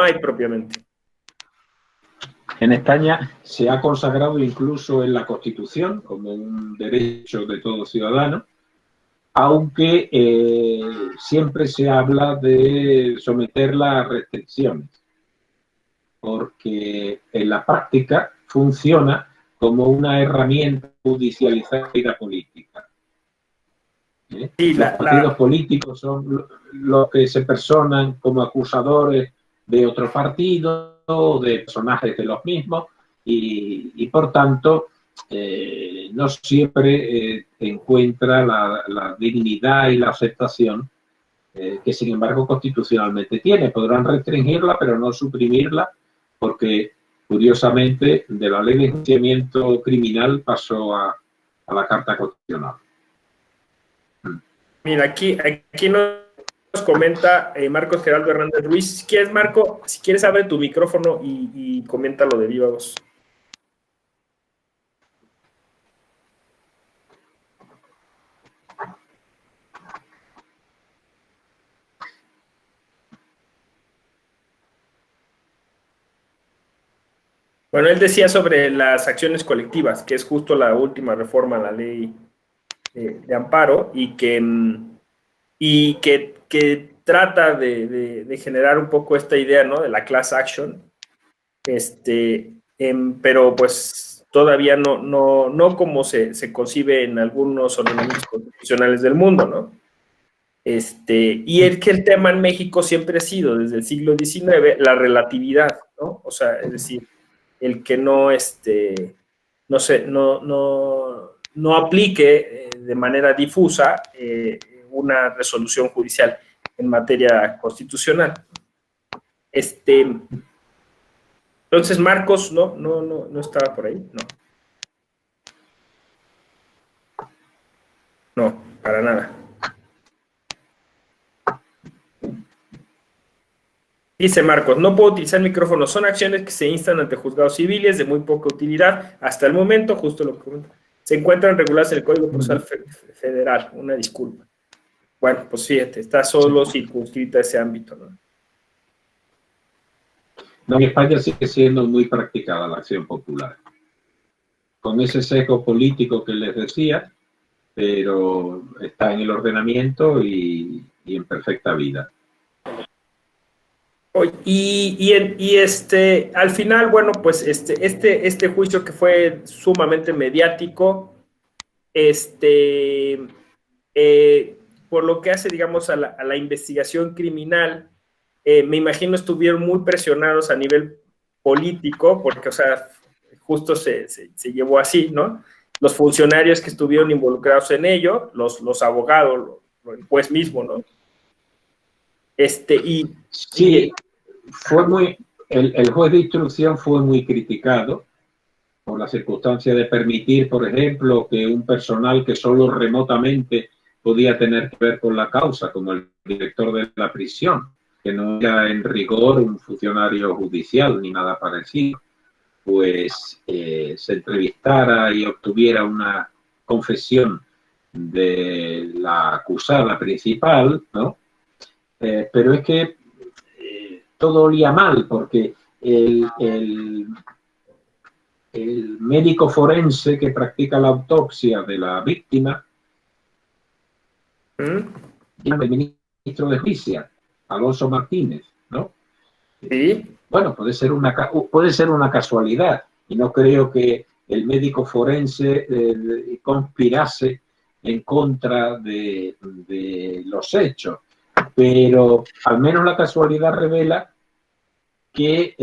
hay propiamente. En España se ha consagrado incluso en la Constitución como un derecho de todo ciudadano, aunque siempre se habla de someterla a restricciones, porque en la práctica funciona como una herramienta judicializada de la vida política. Sí, los partidos políticos son los que se personan como acusadores de otro partido o de personajes de los mismos y por tanto no siempre encuentra la dignidad y la aceptación que sin embargo constitucionalmente tiene. Podrán restringirla pero no suprimirla, porque curiosamente de la ley de enjuiciamiento criminal pasó a la Carta Constitucional. Mira, aquí nos comenta Marcos Geraldo Hernández Ruiz. Si quieres, Marco, si quieres abre tu micrófono y comenta lo de viva voz. Bueno, él decía sobre las acciones colectivas, que es justo la última reforma a la ley de amparo y que trata de generar un poco esta idea, ¿no?, de la class action, pero pues todavía no como se concibe en algunos ordenamientos constitucionales del mundo, ¿no? Y que el tema en México siempre ha sido, desde el siglo XIX, la relatividad, ¿no? O sea, es decir, el que no aplique de manera difusa una resolución judicial en materia constitucional. Entonces, Marcos no estaba por ahí, no, para nada. Dice Marcos, no puedo utilizar micrófono, son acciones que se instan ante juzgados civiles de muy poca utilidad. Hasta el momento, justo lo que comenta, se encuentran reguladas en el Código Procesal Federal. Una disculpa. Bueno, pues fíjate, está solo circunscrita ese ámbito, ¿no? En España sigue siendo muy practicada la acción popular, con ese sesgo político que les decía, pero está en el ordenamiento y en perfecta vida. Al final, bueno, pues este juicio que fue sumamente mediático, por lo que hace, digamos, a la investigación criminal, me imagino estuvieron muy presionados a nivel político, porque, o sea, justo se llevó así, ¿no? Los funcionarios que estuvieron involucrados en ello, los abogados, el juez mismo, ¿no? Sí, el juez de instrucción fue muy criticado por la circunstancia de permitir, por ejemplo, que un personal que solo remotamente podía tener que ver con la causa, como el director de la prisión, que no era en rigor un funcionario judicial ni nada parecido, pues se entrevistara y obtuviera una confesión de la acusada principal, ¿no? Pero es que todo olía mal, porque el médico forense que practica la autopsia de la víctima, el ministro de Justicia, Alonso Martínez, ¿no? Sí. Bueno, puede ser una casualidad, y no creo que el médico forense conspirase en contra de los hechos, pero al menos la casualidad revela que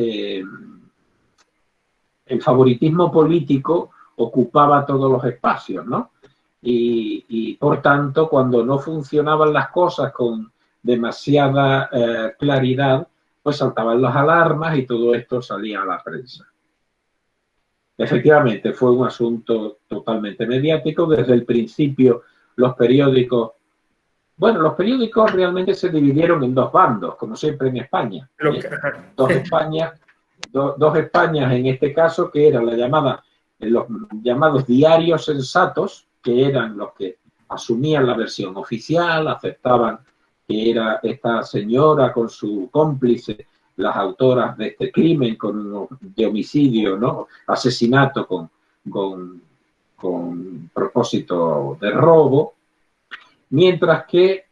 el favoritismo político ocupaba todos los espacios, ¿no? Y por tanto, cuando no funcionaban las cosas con demasiada claridad, pues saltaban las alarmas y todo esto salía a la prensa. Efectivamente, fue un asunto totalmente mediático. Desde el principio, los periódicos realmente se dividieron en dos bandos, como siempre en España. Dos Españas, dos Españas en este caso, que eran los llamados diarios sensatos, que eran los que asumían la versión oficial, aceptaban que era esta señora con su cómplice las autoras de este crimen de homicidio, ¿no? Asesinato con propósito de robo, mientras que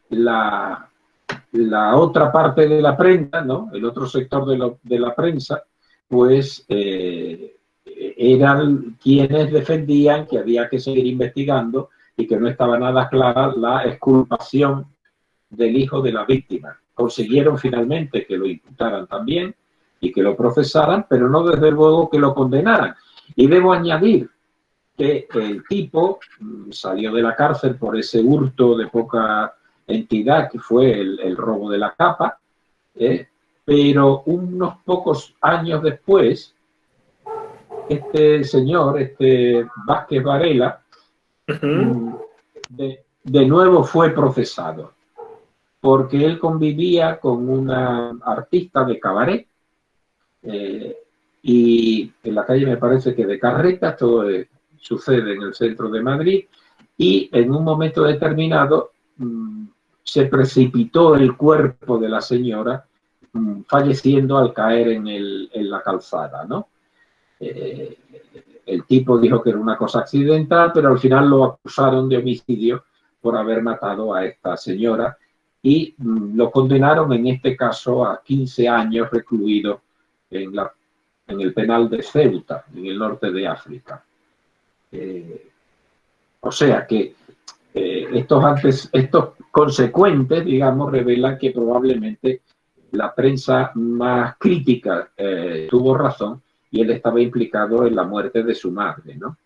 la otra parte de la prensa, ¿no? El otro sector de la prensa, pues eran quienes defendían que había que seguir investigando y que no estaba nada clara la exculpación del hijo de la víctima. Consiguieron finalmente que lo imputaran también y que lo procesaran, pero no desde luego que lo condenaran. Y debo añadir que el tipo salió de la cárcel por ese hurto de poca entidad que fue el robo de la capa, pero unos pocos años después, este señor, Vázquez Varela, de nuevo fue procesado, porque él convivía con una artista de cabaret, y en la calle me parece que de Carretas, todo sucede en el centro de Madrid, y en un momento determinado se precipitó el cuerpo de la señora, falleciendo al caer en la calzada, ¿no? El tipo dijo que era una cosa accidental, pero al final lo acusaron de homicidio por haber matado a esta señora y lo condenaron en este caso a 15 años recluido en el penal de Ceuta, en el norte de África. O sea que estos consecuentes, digamos, revelan que probablemente la prensa más crítica tuvo razón y él estaba implicado en la muerte de su madre, ¿no?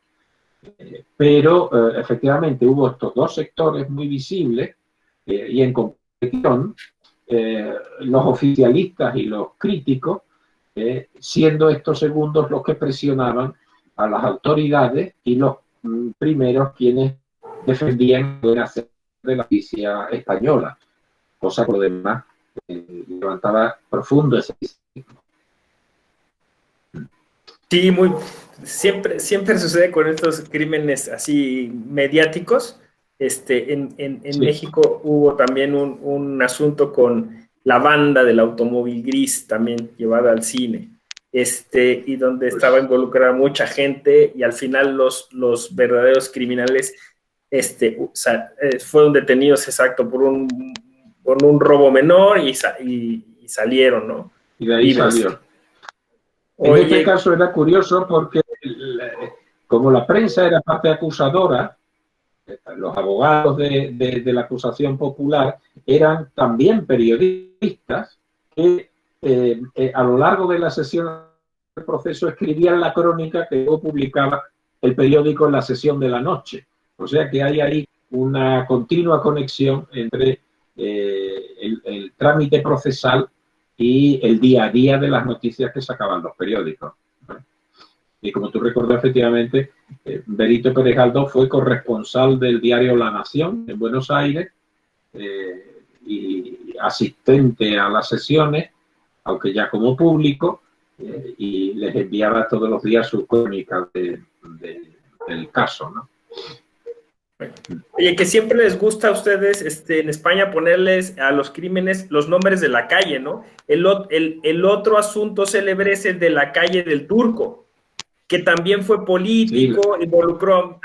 Pero efectivamente hubo estos dos sectores muy visibles y en competición los oficialistas y los críticos, siendo estos segundos los que presionaban a las autoridades y los primeros quienes defendían el hacer de la justicia española, cosa por lo demás levantaba profundo ese. Sí, siempre sucede con estos crímenes así mediáticos. En Sí. México hubo también un asunto con la banda del automóvil gris, también llevada al cine, y donde estaba involucrada mucha gente y al final los verdaderos criminales fueron detenidos, exacto, por un robo menor y salieron, ¿no? Y de ahí Libres. salió. Oye, en este caso era curioso porque como la prensa era parte acusadora, los abogados de la acusación popular eran también periodistas que a lo largo de la sesión del proceso escribían la crónica que luego publicaba el periódico en la sesión de la noche. O sea que hay ahí una continua conexión entre el trámite procesal y el día a día de las noticias que sacaban los periódicos. Y como tú recuerdas, efectivamente, Benito Pérez Galdós fue corresponsal del diario La Nación en Buenos Aires y asistente a las sesiones, aunque ya como público, y les enviaba todos los días sus crónicas del caso, ¿no? Oye, que siempre les gusta a ustedes en España ponerles a los crímenes los nombres de la calle, ¿no? El otro asunto célebre es el de la calle del Turco, que también fue político, sí, involucró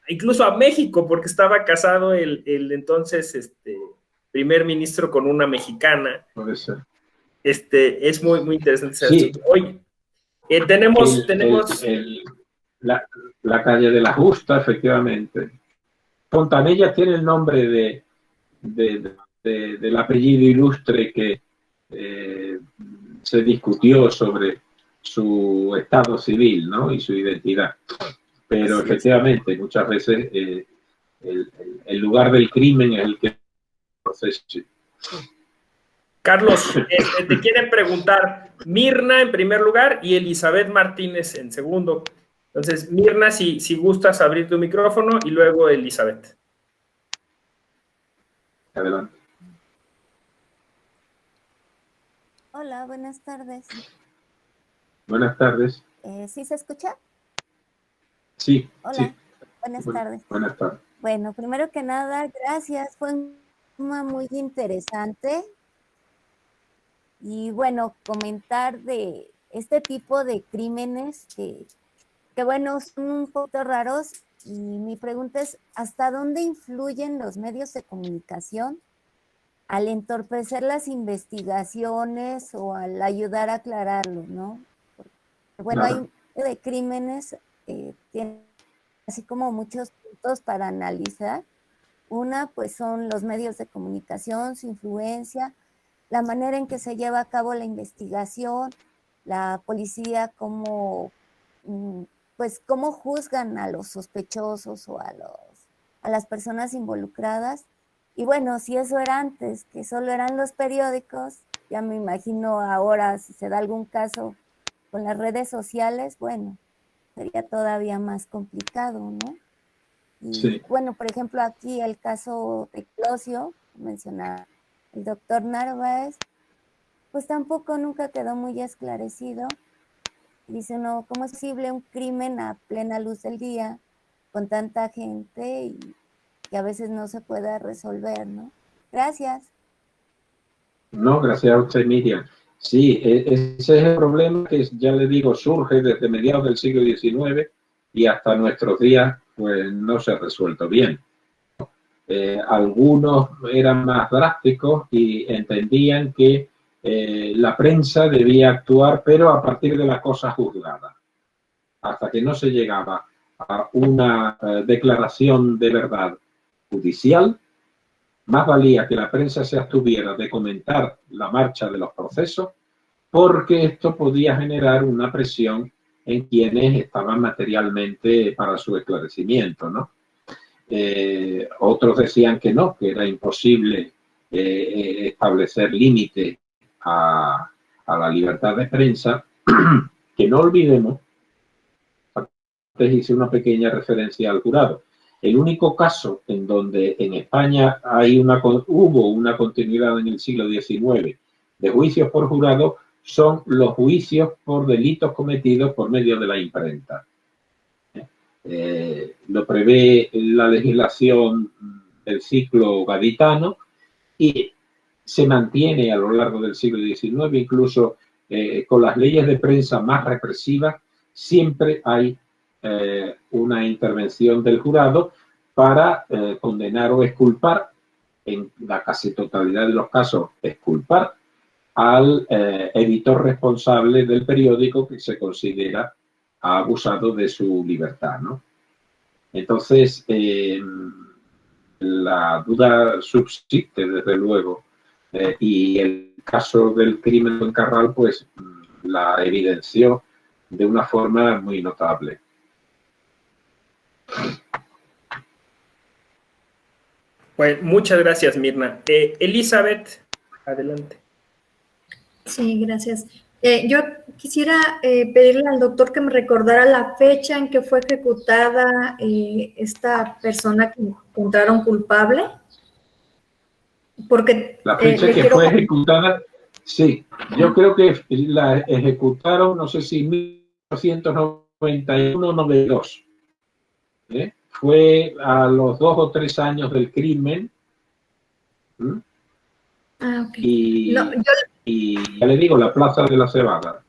incluso a México, porque estaba casado el entonces primer ministro con una mexicana. Puede ser. Es muy, muy interesante ese sí. asunto. Oye, tenemos la calle de la Justa, efectivamente. Fontanella tiene el nombre del apellido ilustre que se discutió sobre su estado civil, ¿no? Y su identidad. Pero así efectivamente, es. Muchas veces el lugar del crimen es el que procesa. Carlos, te quieren preguntar Mirna en primer lugar y Elizabeth Martínez en segundo. Entonces, Mirna, si gustas abrir tu micrófono y luego Elizabeth. Adelante. Hola, buenas tardes. Buenas tardes. ¿Sí se escucha? Sí. Hola, Sí. buenas tardes. Buenas tardes. Bueno, primero que nada, gracias. Fue un tema muy interesante. Y bueno, comentar de este tipo de crímenes que bueno, son un poco raros. Y mi pregunta es, ¿hasta dónde influyen los medios de comunicación al entorpecer las investigaciones o al ayudar a aclararlo, ¿no? Porque, bueno, Claro. hay de crímenes, tienen así como muchos puntos para analizar. Una, pues son los medios de comunicación, su influencia, la manera en que se lleva a cabo la investigación, la policía, cómo, pues cómo juzgan a los sospechosos o a las personas involucradas. Y bueno, si eso era antes, que solo eran los periódicos, ya me imagino ahora si se da algún caso con las redes sociales, bueno, sería todavía más complicado, ¿no? Y Sí. bueno, por ejemplo, aquí el caso de Closio, mencionaba el doctor Narváez, pues tampoco nunca quedó muy esclarecido. Dice uno, ¿cómo es posible un crimen a plena luz del día con tanta gente y que a veces no se pueda resolver, ¿no? Gracias. No, gracias a usted, Miriam. Sí, ese es el problema que, ya le digo, surge desde mediados del siglo XIX y hasta nuestros días, pues no se ha resuelto bien. Algunos eran más drásticos y entendían que la prensa debía actuar, pero a partir de la cosa juzgada. Hasta que no se llegaba a una declaración de verdad judicial, más valía que la prensa se abstuviera de comentar la marcha de los procesos, porque esto podía generar una presión en quienes estaban materialmente para su esclarecimiento, ¿no? Otros decían que no, que era imposible establecer límite a la libertad de prensa, que no olvidemos, antes hice una pequeña referencia al jurado. El único caso en donde en España hubo una continuidad en el siglo XIX de juicios por jurado son los juicios por delitos cometidos por medio de la imprenta. Lo prevé la legislación del ciclo gaditano y se mantiene a lo largo del siglo XIX, incluso con las leyes de prensa más represivas, siempre hay una intervención del jurado para condenar o exculpar, en la casi totalidad de los casos, exculpar al editor responsable del periódico que se considera ha abusado de su libertad, ¿no? Entonces, la duda subsiste, desde luego, y el caso del crimen en Carral, pues, la evidenció de una forma muy notable. Pues muchas gracias, Mirna. Elizabeth, adelante. Sí, gracias. Yo quisiera pedirle al doctor que me recordara la fecha en que fue ejecutada esta persona que encontraron culpable. Porque la fecha que fue ejecutada, sí, yo creo que la ejecutaron, no sé si 1991 o 92. Fue a los 2 o 3 años del crimen. Ah, ok. Y ya le digo, la Plaza de la Cebada.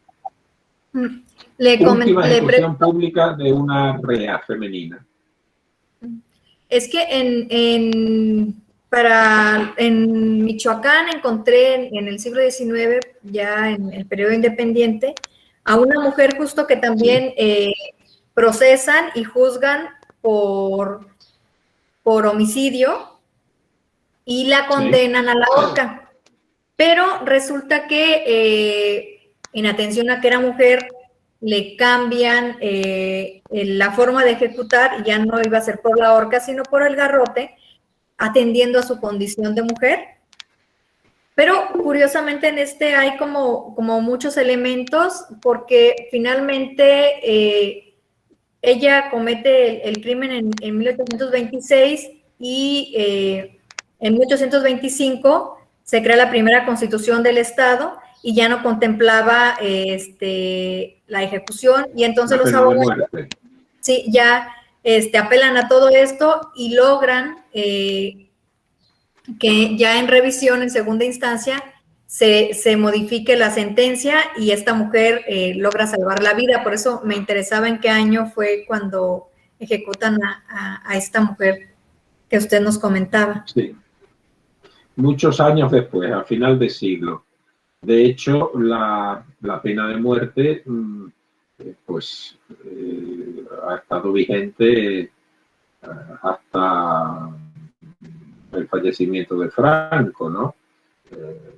Última ejecución pública de una rea femenina. Es que en Michoacán encontré en el siglo XIX, ya en el periodo independiente, a una mujer justo que también procesan y juzgan por homicidio y la condenan a la horca. Pero resulta que en atención a que era mujer, le cambian la forma de ejecutar y ya no iba a ser por la horca, sino por el garrote, atendiendo a su condición de mujer. Pero curiosamente en este hay como muchos elementos, porque finalmente ella comete el crimen en 1826 y en 1825 se crea la primera constitución del Estado y ya no contemplaba la ejecución, y entonces los abogados sí, ya apelan a todo esto y logran que ya en revisión, en segunda instancia, se modifique la sentencia y esta mujer logra salvar la vida. Por eso me interesaba en qué año fue cuando ejecutan a esta mujer que usted nos comentaba. Sí, muchos años después, a final de siglo. De hecho, la pena de muerte ha estado vigente hasta el fallecimiento de Franco, ¿no?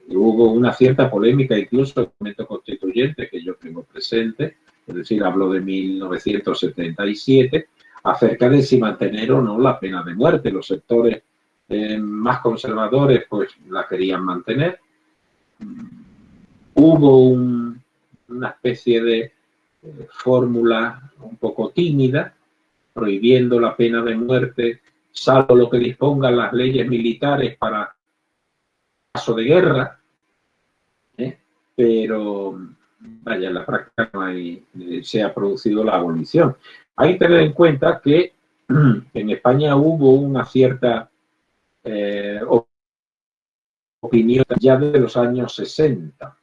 Y hubo una cierta polémica incluso en el momento constituyente que yo tengo presente, es decir, hablo de 1977, acerca de si mantener o no la pena de muerte. Los sectores más conservadores pues la querían mantener. Hubo una especie de fórmula un poco tímida, prohibiendo la pena de muerte, salvo lo que dispongan las leyes militares para caso de guerra, pero vaya, en la práctica no se ha producido la abolición. Hay que tener en cuenta que en España hubo una cierta opinión ya de los años 60.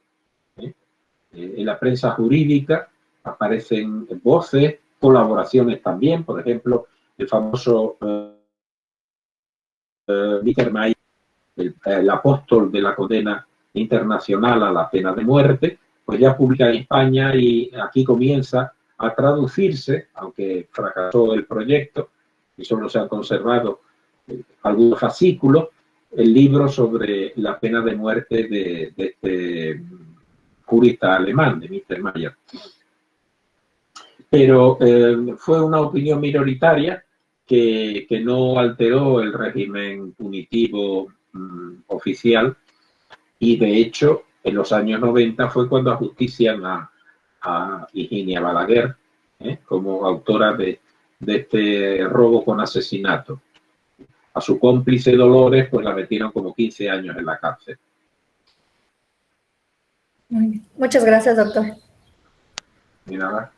En la prensa jurídica aparecen voces, colaboraciones también, por ejemplo, el famoso Mittermeier, el apóstol de la condena internacional a la pena de muerte, pues ya publica en España y aquí comienza a traducirse, aunque fracasó el proyecto y solo se han conservado algunos fascículos, el libro sobre la pena de muerte de este jurista alemán, de Mittermeier. Pero fue una opinión minoritaria que no alteró el régimen punitivo oficial, y de hecho en los años 90 fue cuando ajustician a Higinia Balaguer como autora de este robo con asesinato. A su cómplice Dolores pues la metieron como 15 años en la cárcel. Muy bien. Muchas gracias, doctor. Y nada.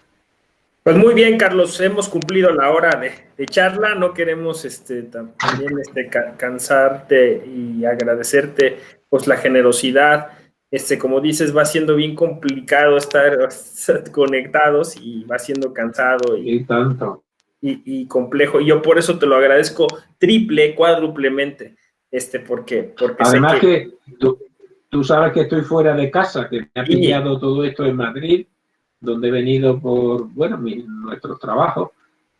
Pues muy bien, Carlos, hemos cumplido la hora de charla. No queremos también cansarte y agradecerte pues la generosidad. Como dices, va siendo bien complicado estar conectados y va siendo cansado y tanto. Y complejo. Y yo por eso te lo agradezco triple, cuádruplemente, porque además sé que tú sabes que estoy fuera de casa, que me ha pillado todo esto en Madrid, donde he venido por, nuestros trabajos,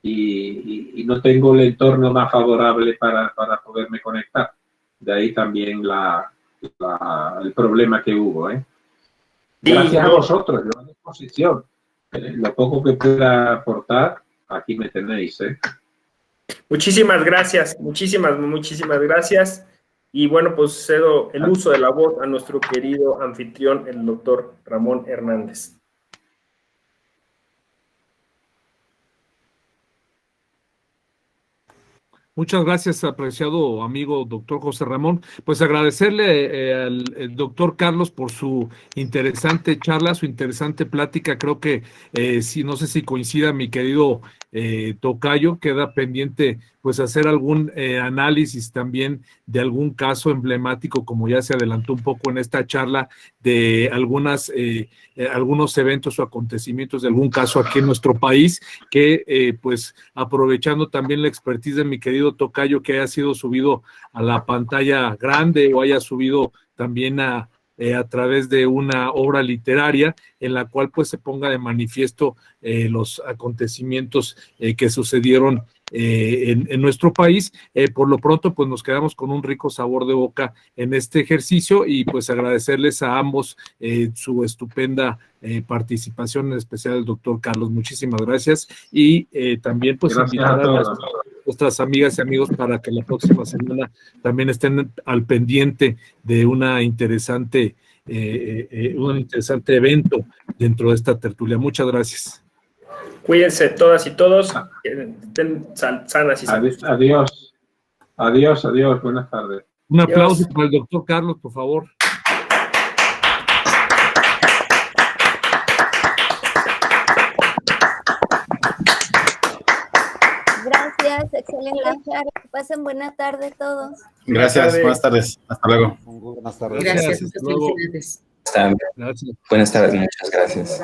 y no tengo el entorno más favorable para poderme conectar. De ahí también el problema que hubo. Gracias a vosotros, yo a disposición. Lo poco que pueda aportar, aquí me tenéis. Muchísimas gracias, muchísimas gracias. Y bueno, pues cedo el uso de la voz a nuestro querido anfitrión, el doctor Ramón Hernández. Muchas gracias, apreciado amigo doctor José Ramón. Pues agradecerle al doctor Carlos por su interesante charla, su interesante plática. Creo que no sé si coincida mi querido tocayo, queda pendiente pues hacer algún análisis también de algún caso emblemático, como ya se adelantó un poco en esta charla, de algunos eventos o acontecimientos de algún caso aquí en nuestro país, que pues aprovechando también la expertise de mi querido tocayo, que haya sido subido a la pantalla grande o haya subido también a través de una obra literaria en la cual pues se ponga de manifiesto los acontecimientos que sucedieron en nuestro país. Por lo pronto pues nos quedamos con un rico sabor de boca en este ejercicio, y pues agradecerles a ambos su estupenda participación, en especial al doctor Carlos. Muchísimas gracias, y también pues invitar a nuestras amigas y amigos para que la próxima semana también estén al pendiente de un interesante evento dentro de esta tertulia. Muchas gracias. Cuídense todas y todos, estén sanas y sanas. Adiós, buenas tardes. Un aplauso para el doctor Carlos, por favor. Gracias, excelente charla. Que pasen buena tarde todos. Gracias, buenas tardes. Hasta luego. Buenas tardes. Gracias, Gracias, hasta muchas luego. felicidades. Está bien. Gracias. Buenas tardes, muchas gracias.